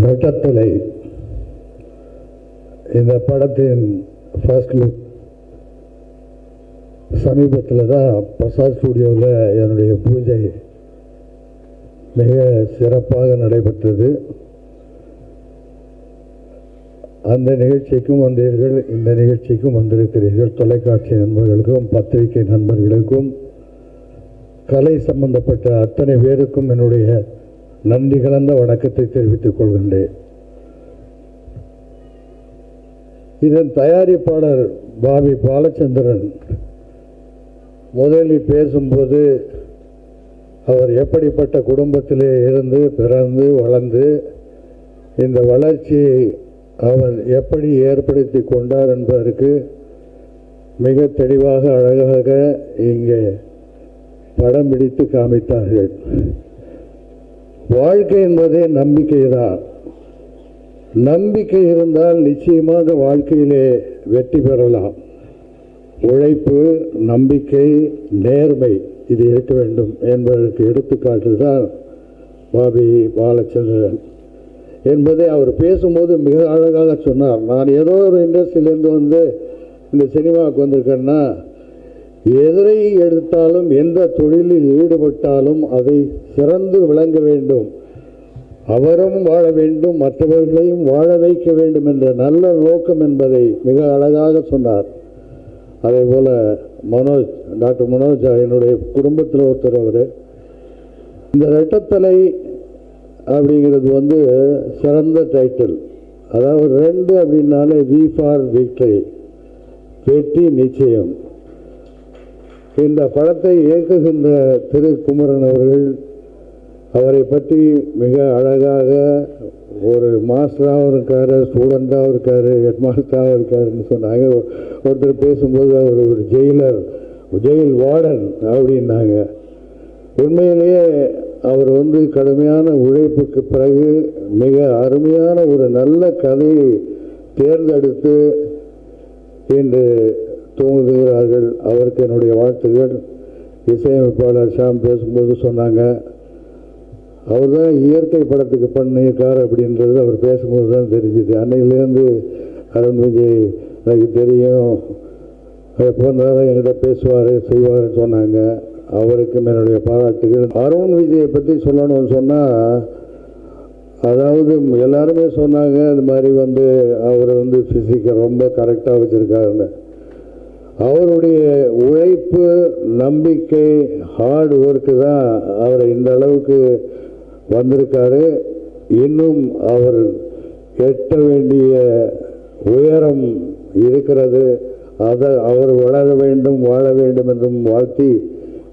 ரெட்டத்தலை இந்த படத்தின் first look சமீபத்தில் தான் பிரசாத் ஸ்டுடியோவில் என்னுடைய பூஜை மிக சிறப்பாக நடைபெற்றது. அந்த நிகழ்ச்சிக்கும் வந்தீர்கள், இந்த நிகழ்ச்சிக்கும் வந்திருக்கிறீர்கள். தொலைக்காட்சி நண்பர்களுக்கும் பத்திரிகை நண்பர்களுக்கும் கலை சம்பந்தப்பட்ட அத்தனை பேருக்கும் என்னுடைய நன்றி கலந்த வணக்கத்தை தெரிவித்துக் கொள்கின்றேன். இதன் தயாரிப்பாளர் பாபி பாலச்சந்திரன் முதலில் பேசும்போது அவர் எப்படிப்பட்ட குடும்பத்திலே இருந்து பிறந்து வளர்ந்து இந்த வளர்ச்சியை அவர் எப்படி ஏற்படுத்தி கொண்டார் என்பதற்கு மிக தெளிவாக அழகாக இங்கே படம் பிடித்து காமித்தார்கள். வாழ்க்கை என்பதே நம்பிக்கை தான். நம்பிக்கை இருந்தால் நிச்சயமாக வாழ்க்கையிலே வெற்றி பெறலாம். உழைப்பு, நம்பிக்கை, நேர்மை இது இருக்க வேண்டும் என்பதற்கு எடுத்துக்காட்டு தான் பாபி பாலச்சந்திரன் என்பதை அவர் பேசும்போது மிக அழகாக சொன்னார். நான் ஏதோ ஒரு இண்டஸ்ட்ரியிலேருந்து வந்து இந்த சினிமாவுக்கு வந்திருக்கேன்னா, எதிரை எடுத்தாலும் எந்த தொழிலில் ஈடுபட்டாலும் அதை சிறந்து விளங்க வேண்டும், அவரும் வாழ வேண்டும், மற்றவர்களையும் வாழ வைக்க வேண்டும் என்ற நல்ல நோக்கம் என்பதை மிக அழகாக சொன்னார். அதே போல் மனோஜ், டாக்டர் மனோஜ் என்னுடைய குடும்பத்தில் ஒருத்தர். அவர் இந்த ரெட்டத்தலை அப்படிங்கிறது வந்து சிறந்த டைட்டில். அதாவது 2 அப்படின்னாலே வி ஃபார் விக்டரி, வெற்றி நிச்சயம். இந்த படத்தை இயக்குகின்ற திரு குமரன் அவர்கள் அவரை பற்றி மிக அழகாக ஒரு மாஸ்டராகவும் இருக்கார், ஸ்டூடெண்ட்டாகவும் இருக்கார், ஹெட் மாஸ்டராகவும் இருக்காருன்னு சொன்னாங்க. ஒருத்தர் பேசும்போது அவர் ஒரு ஜெயில் வார்டன் அப்படின்னாங்க. உண்மையிலேயே அவர் வந்து கடுமையான உழைப்புக்கு பிறகு மிக அருமையான ஒரு நல்ல கதையை தேர்ந்தெடுத்து இன்று தூங்குகிறார்கள். அவருக்கு என்னுடைய வாழ்த்துக்கள். இசையமைப்பாளர் ஷாம் பேசும்போது சொன்னாங்க, அவர் தான் இயற்கை படத்துக்கு பண்ணியிருக்கார் அப்படின்றது அவர் பேசும்போது தான் தெரிஞ்சுது. அன்னையிலேருந்து அருண் விஜய் எனக்கு தெரியும், எப்போ நேரம் என்கிட்ட பேசுவார் செய்வார்னு சொன்னாங்க. அவருக்கும் என்னுடைய பாராட்டுகள். அருண் விஜயை பற்றி சொல்லணும்னு சொன்னால், அதாவது எல்லாருமே சொன்னாங்க இது மாதிரி வந்து அவர் வந்து ஃபிசிக்கை ரொம்ப கரெக்டாக வச்சுருக்காருன்னு. அவருடைய உழைப்பு, நம்பிக்கை, ஹார்ட் ஒர்க்கு தான் அவரை இந்த அளவுக்கு வந்திருக்காரு. இன்னும் அவர் எட்ட வேண்டிய உயரம் இருக்கிறது. அதை அவர் வளர வேண்டும், வாழ வேண்டும் என்றும் வாழ்த்தி,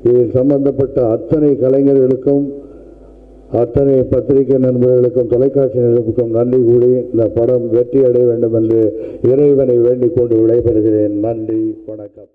இதில் சம்பந்தப்பட்ட அத்தனை கலைஞர்களுக்கும் அத்தனை பத்திரிகை நண்பர்களுக்கும் தொலைக்காட்சி நண்பர்களுக்கும் நன்றி கூறி இந்த படம் வெற்றி அடைய வேண்டும் என்று இறைவனை வேண்டிக் கொண்டு விடைபெறுகிறேன். நன்றி, வணக்கம்.